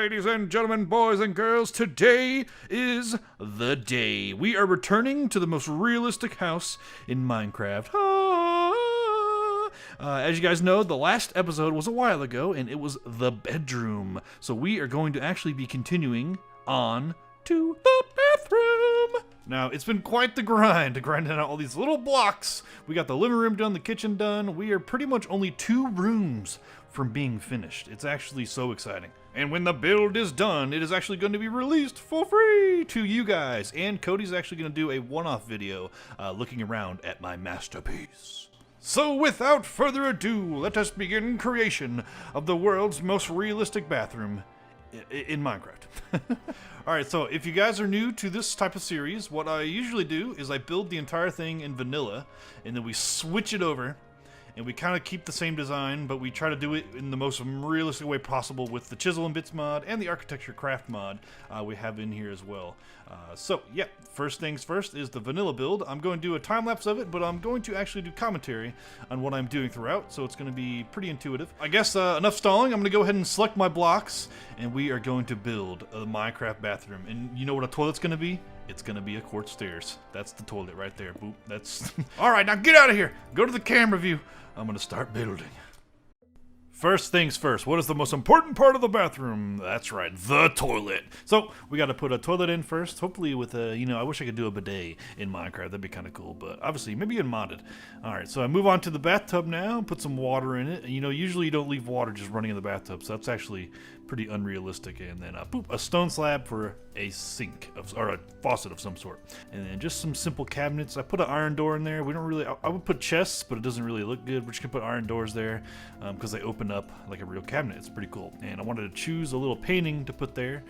ladies and gentlemen, boys and girls, today is the day. We are returning to the most realistic house in Minecraft. As you guys know, the last episode was a while ago, and it was the bedroom. So we are going to actually be continuing on to the bathroom. Now, it's been quite the grind, grinding out all these little blocks. We got the living room done, the kitchen done. We are pretty much only 2 rooms from being finished. It's actually so exciting. And when the build is done, it is actually going to be released for free to you guys. And Cody's actually going to do a one-off video looking around at my masterpiece. So without further ado, let us begin creation of the world's most realistic bathroom in Minecraft. Alright, so if you guys are new to this type of series, what I usually do is I build the entire thing in vanilla, and then we switch it over, and we kind of keep the same design, but we try to do it in the most realistic way possible with the Chisel and Bits mod and the Architecture Craft mod we have in here as well. So, yeah, first things first is the vanilla build. I'm going to do a time-lapse of it, but I'm going to actually do commentary on what I'm doing throughout, so it's going to be pretty intuitive. I guess enough stalling. I'm going to go ahead and select my blocks, and we are going to build a Minecraft bathroom. And you know what a toilet's going to be? It's gonna be a quartz stairs. That's the toilet right there. Boop. That's alright, now get out of here! Go to the camera view. I'm gonna start building. First things first, what is the most important part of the bathroom? That's right, the toilet. So, we gotta put a toilet in first, hopefully with a, I wish I could do a bidet in Minecraft, that'd be kinda cool, but obviously, maybe in modded. Alright, so I move on to the bathtub now, put some water in it. Usually you don't leave water just running in the bathtub, so that's actually pretty unrealistic. And then, boop, a stone slab for a sink, or a faucet of some sort. And then just some simple cabinets. I put an iron door in there. We don't really, I would put chests, but it doesn't really look good. We're just gonna put iron doors there because they open up like a real cabinet. It's pretty cool. And I wanted to choose a little painting to put there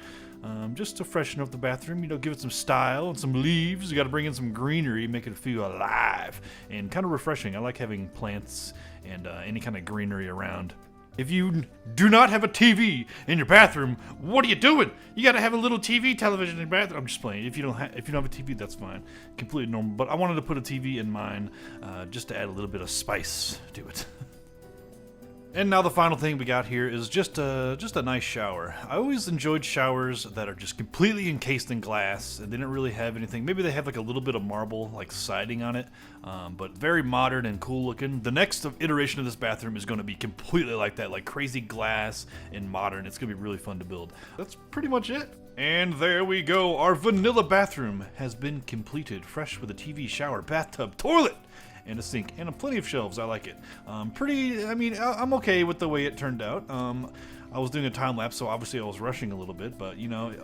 just to freshen up the bathroom, give it some style and some leaves. You gotta bring in some greenery, make it feel alive and kind of refreshing. I like having plants and any kind of greenery around. If you do not have a TV in your bathroom, what are you doing? You gotta have a little television in your bathroom. I'm just playing. If you don't have a TV, that's fine. Completely normal. But I wanted to put a TV in mine just to add a little bit of spice to it. And now the final thing we got here is just a nice shower. I always enjoyed showers that are just completely encased in glass and they don't really have anything. Maybe they have like a little bit of marble like siding on it, but very modern and cool looking. The next iteration of this bathroom is going to be completely like that, like crazy glass and modern. It's going to be really fun to build. That's pretty much it. And there we go. Our vanilla bathroom has been completed, fresh with a TV, shower, bathtub, toilet, and a sink, and plenty of shelves. I like it. I'm okay with the way it turned out. I was doing a time lapse, so obviously I was rushing a little bit, but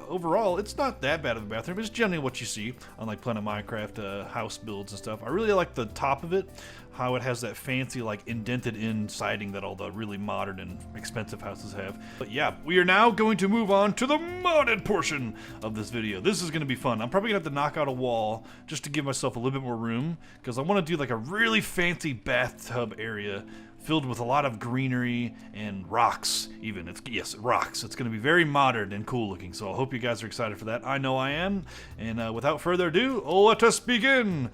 overall, it's not that bad of a bathroom. It's generally what you see on like Planet Minecraft house builds and stuff. I really like the top of it, how it has that fancy like indented in siding that all the really modern and expensive houses have. But yeah, we are now going to move on to the modded portion of this video. This is going to be fun. I'm probably going to have to knock out a wall just to give myself a little bit more room, because I want to do like a really fancy bathtub area filled with a lot of greenery and rocks even. Yes, rocks. It's going to be very modern and cool looking, so I hope you guys are excited for that. I know I am. And without further ado, let us begin.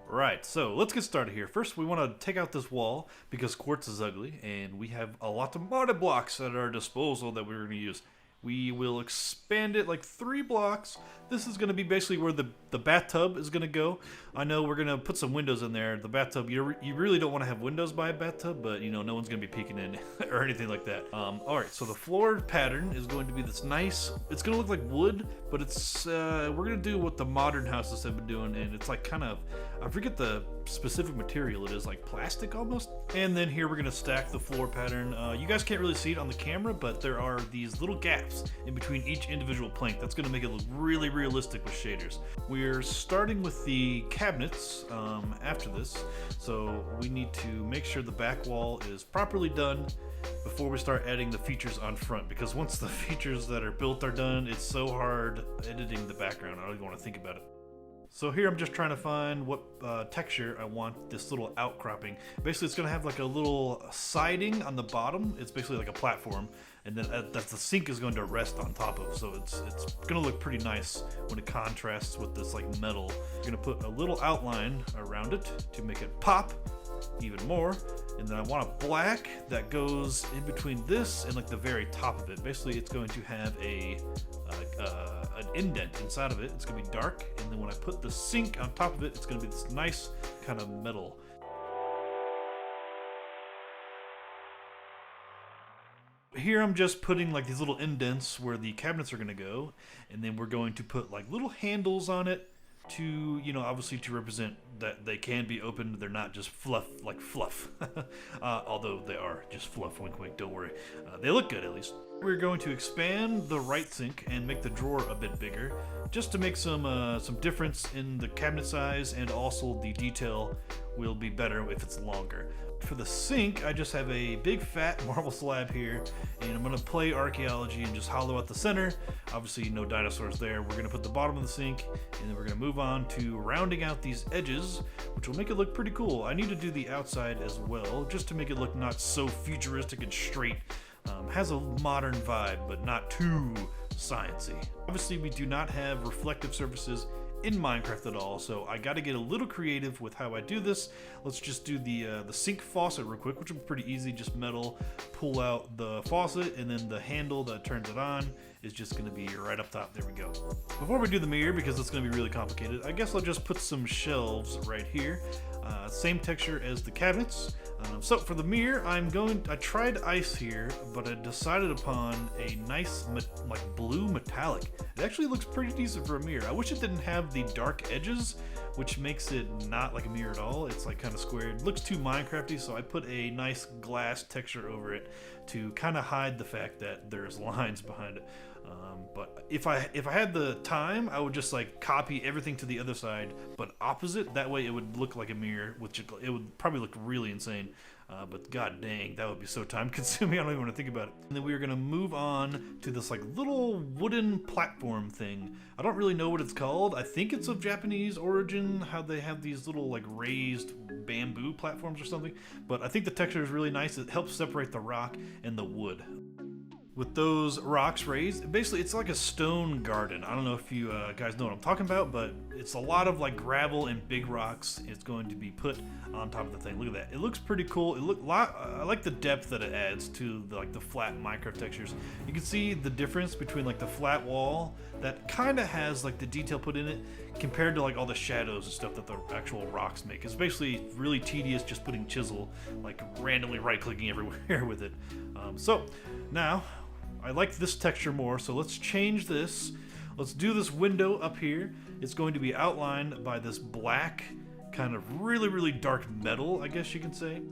Right, so let's get started here. First, we want to take out this wall because quartz is ugly, and we have a lot of modded blocks at our disposal that we're going to use. We will expand it like 3 blocks. This is going to be basically where the bathtub is going to go. I know we're going to put some windows in there. The bathtub, you really don't want to have windows by a bathtub, but no one's going to be peeking in or anything like that. Alright, so the floor pattern is going to be this nice, it's going to look like wood, but it's, we're going to do what the modern houses have been doing, and it's like kind of, I forget the specific material it is, like plastic almost. And then here we're going to stack the floor pattern. You guys can't really see it on the camera, but there are these little gaps in between each individual plank. That's going to make it look really realistic with shaders. We're starting with the cabinets after this, so we need to make sure the back wall is properly done before we start adding the features on front, because once the features that are built are done, it's so hard editing the background. I don't even want to think about it. So here I'm just trying to find what texture I want this little outcropping. Basically, it's going to have like a little siding on the bottom. It's basically like a platform, and then that the sink is going to rest on top of. So it's going to look pretty nice when it contrasts with this like metal. You're going to put a little outline around it to make it pop. even more. And then I want a black that goes in between this and like the very top of it. Basically, it's going to have an indent inside of it. It's going to be dark, and then when I put the sink on top of it, it's going to be this nice kind of metal. Here I'm just putting like these little indents where the cabinets are going to go, and then we're going to put like little handles on it to, you know, obviously to represent that they can be opened. They're not just fluff, like fluff. Although they are just fluff, wink wink, don't worry. They look good at least. We're going to expand the right sink and make the drawer a bit bigger, just to make some difference in the cabinet size, and also the detail will be better if it's longer. For the sink, I just have a big fat marble slab here, and I'm going to play archaeology and just hollow out the center. Obviously no dinosaurs there. We're going to put the bottom of the sink, and then we're going to move on to rounding out these edges, which will make it look pretty cool. I need to do the outside as well, just to make it look not so futuristic and straight. Has a modern vibe, but not too sciencey. Obviously, we do not have reflective surfaces in Minecraft at all, so I got to get a little creative with how I do this. Let's just do the sink faucet real quick, which will be pretty easy. Just metal, pull out the faucet, and then the handle that turns it on is just going to be right up top. There we go. Before we do the mirror, because it's going to be really complicated, I guess I'll just put some shelves right here. Same texture as the cabinets. So for the mirror, I tried ice here, but I decided upon a nice like blue metallic. It actually looks pretty decent for a mirror. I wish it didn't have the dark edges, which makes it not like a mirror at all. It's like kind of squared. It looks too Minecrafty, so I put a nice glass texture over it to kind of hide the fact that there's lines behind it. But if I had the time, I would just like copy everything to the other side, but opposite. That way it would look like a mirror, which it would probably look really insane. But god dang, that would be so time consuming. I don't even want to think about it. And then we are going to move on to this like little wooden platform thing. I don't really know what it's called. I think it's of Japanese origin, how they have these little like raised bamboo platforms or something. But I think the texture is really nice. It helps separate the rock and the wood. With those rocks raised, basically it's like a stone garden. I don't know if you guys know what I'm talking about, but it's a lot of like gravel and big rocks. It's going to be put on top of the thing. Look at that. It looks pretty cool. I like the depth that it adds to the flat Minecraft textures. You can see the difference between like the flat wall that kind of has like the detail put in it compared to like all the shadows and stuff that the actual rocks make. It's basically really tedious just putting chisel, like randomly right clicking everywhere with it. So now I like this texture more, so let's change this. Let's do this window up here. It's going to be outlined by this black, kind of really dark metal, I guess you can say.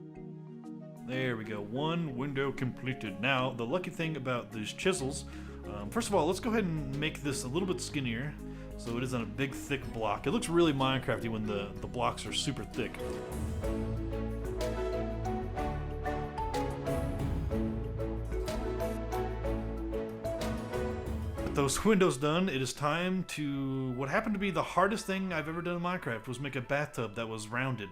There we go, one window completed. Now, the lucky thing about these chisels, first of all, let's go ahead and make this a little bit skinnier, so it isn't a big, thick block. It looks really Minecrafty when the blocks are super thick. Those windows done, it is time to what happened to be the hardest thing I've ever done in Minecraft, was make a bathtub that was rounded.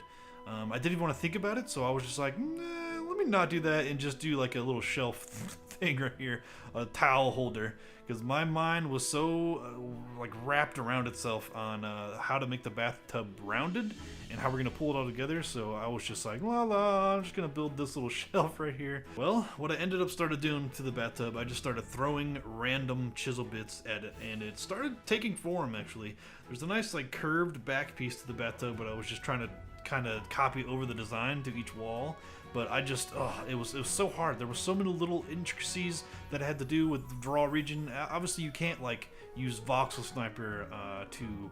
I didn't even want to think about it, so I was just like, nah, let me not do that and just do like a little shelf thing right here, a towel holder, because my mind was so like wrapped around itself on how to make the bathtub rounded and how we're gonna pull it all together. So I was just like, I'm just gonna build this little shelf right here. Well, what I ended up started doing to the bathtub, I just started throwing random chisel bits at it, and it started taking form. Actually, there's a nice like curved back piece to the bathtub, but I was just trying to kind of copy over the design to each wall. But I just, it was so hard. There were so many little intricacies that I had to do with the draw region. Obviously, you can't like use Voxel Sniper to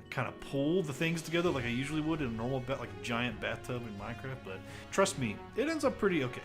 kind of pull the things together like I usually would in a normal like a giant bathtub in Minecraft. But trust me, it ends up pretty okay.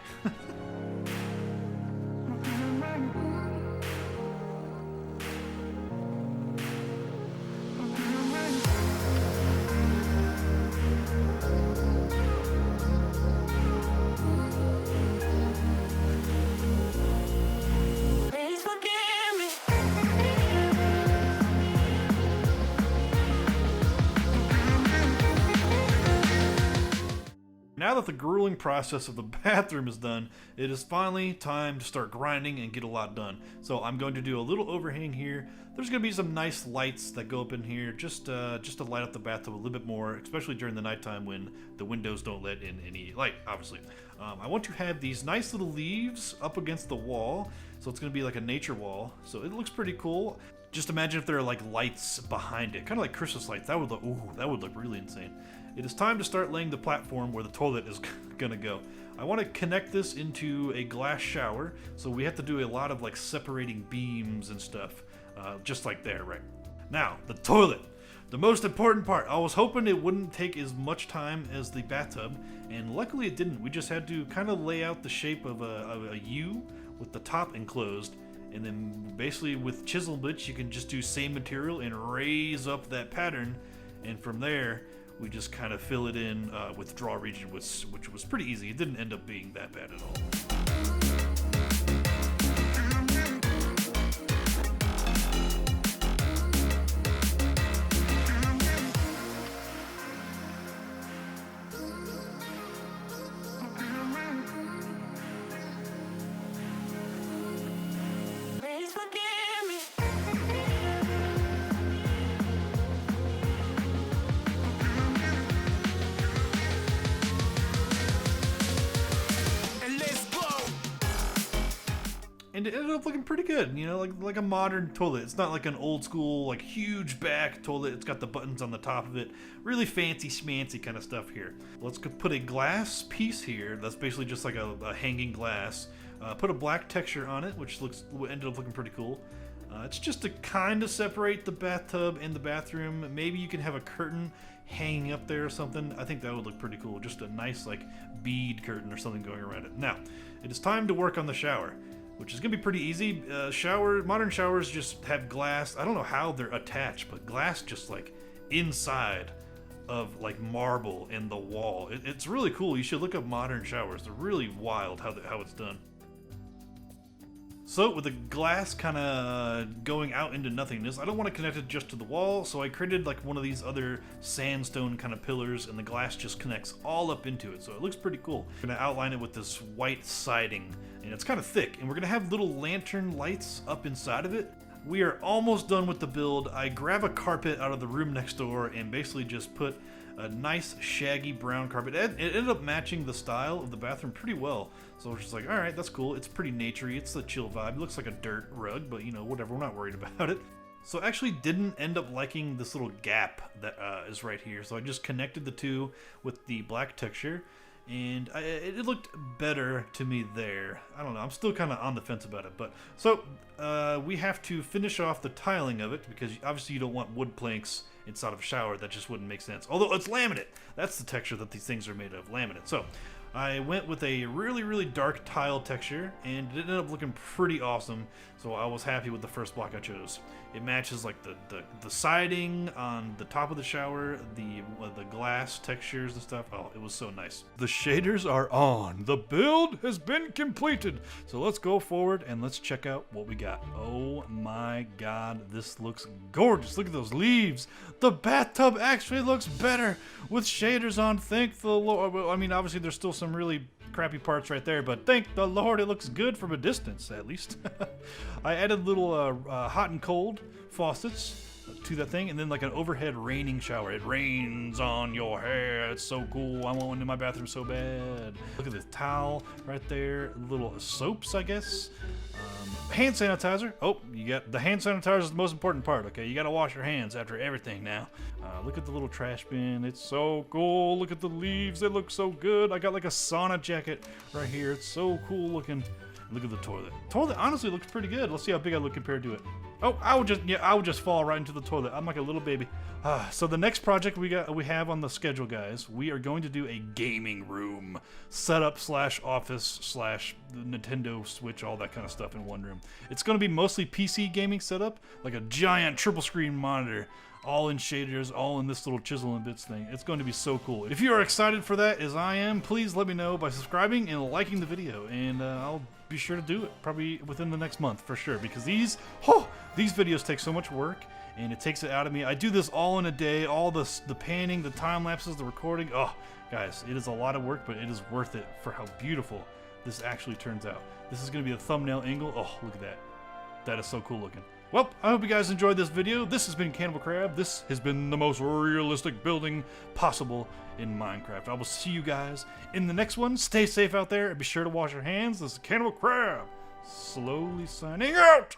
now that the grueling process of the bathroom is done, it is finally time to start grinding and get a lot done. So I'm going to do a little overhang here. There's going to be some nice lights that go up in here just to light up the bathtub a little bit more, especially during the nighttime when the windows don't let in any light, obviously. I want to have these nice little leaves up against the wall, so it's going to be like a nature wall. So it looks pretty cool. Just imagine if there are like lights behind it, kind of like Christmas lights. That would look really insane. It is time to start laying the platform where the toilet is gonna go. I want to connect this into a glass shower, so we have to do a lot of like separating beams and stuff, just like there, right? Now, the toilet. The most important part. I was hoping it wouldn't take as much time as the bathtub, and luckily it didn't. We just had to kind of lay out the shape of a U with the top enclosed, and then basically with chisel bits you can just do same material and raise up that pattern, and from there we just kind of fill it in with draw region, which was pretty easy. It didn't end up being that bad at all. And it ended up looking pretty good, you know, like a modern toilet. It's not like an old school, like huge back toilet. It's got the buttons on the top of it. Really fancy schmancy kind of stuff here. Let's put a glass piece here. That's basically just like a hanging glass. Put a black texture on it, which ended up looking pretty cool. It's just to kind of separate the bathtub and the bathroom. Maybe you can have a curtain hanging up there or something. I think that would look pretty cool. Just a nice like bead curtain or something going around it. Now, it is time to work on the shower, which is gonna be pretty easy. Modern showers just have glass. I don't know how they're attached, but glass just like inside of like marble in the wall. It's really cool. You should look up modern showers. They're really wild how it's done. So with the glass kind of going out into nothingness, I don't want to connect it just to the wall, so I created like one of these other sandstone kind of pillars, and the glass just connects all up into it, so it looks pretty cool. I'm going to outline it with this white siding, and it's kind of thick, and we're going to have little lantern lights up inside of it. We are almost done with the build. I grab a carpet out of the room next door and basically just put a nice shaggy brown carpet. It ended up matching the style of the bathroom pretty well. So we're just like, all right, that's cool. It's pretty naturey. It's the chill vibe. It looks like a dirt rug, but you know, whatever. We're not worried about it. So I actually didn't end up liking this little gap that is right here. So I just connected the two with the black texture, and it looked better to me there. I don't know. I'm still kind of on the fence about it. But so we have to finish off the tiling of it, because obviously you don't want wood planks inside of a shower. That just wouldn't make sense. Although it's laminate. That's the texture that these things are made of, laminate. So I went with a really, really dark tile texture, and it ended up looking pretty awesome. So I was happy with the first block I chose. It matches like the siding on the top of the shower, the glass textures and stuff. Oh, it was so nice. The shaders are on. The build has been completed. So let's go forward and let's check out what we got. Oh my God, this looks gorgeous. Look at those leaves. The bathtub actually looks better with shaders on. Thank the Lord. Well, I mean, obviously there's still some really crappy parts right there, but thank the Lord it looks good from a distance, at least. I added little hot and cold faucets to that thing, and then like an overhead raining shower. It rains on your hair. It's so cool. I want one in my bathroom so bad. Look at this towel right there. Little soaps, I guess. Hand sanitizer. Oh, you got the hand sanitizer is the most important part. Okay, you got to wash your hands after everything now. Look at the little trash bin. It's so cool. Look at the leaves. They look so good. I got like a sauna jacket right here. It's so cool looking. Look at the toilet. Toilet honestly looks pretty good. Let's see how big I look compared to it. Oh, I would just fall right into the toilet. I'm like a little baby. So the next project we have on the schedule, guys, we are going to do a gaming room setup / office / Nintendo Switch, all that kind of stuff in one room. It's going to be mostly PC gaming setup, like a giant triple screen monitor, all in shaders, all in this little chisel and bits thing. It's going to be so cool. If you are excited for that as I am, please let me know by subscribing and liking the video, and I'll be sure to do it probably within the next month for sure, because these videos take so much work and it takes it out of me. I do this all in a day, all the panning, the time lapses, the recording. Oh, guys, it is a lot of work, but it is worth it for how beautiful this actually turns out. This is going to be a thumbnail angle. Oh, look at that. That is so cool looking. Well, I hope you guys enjoyed this video. This has been Cannibal Crab. This has been the most realistic building possible in Minecraft. I will see you guys in the next one. Stay safe out there and be sure to wash your hands. This is Cannibal Crab, slowly signing out.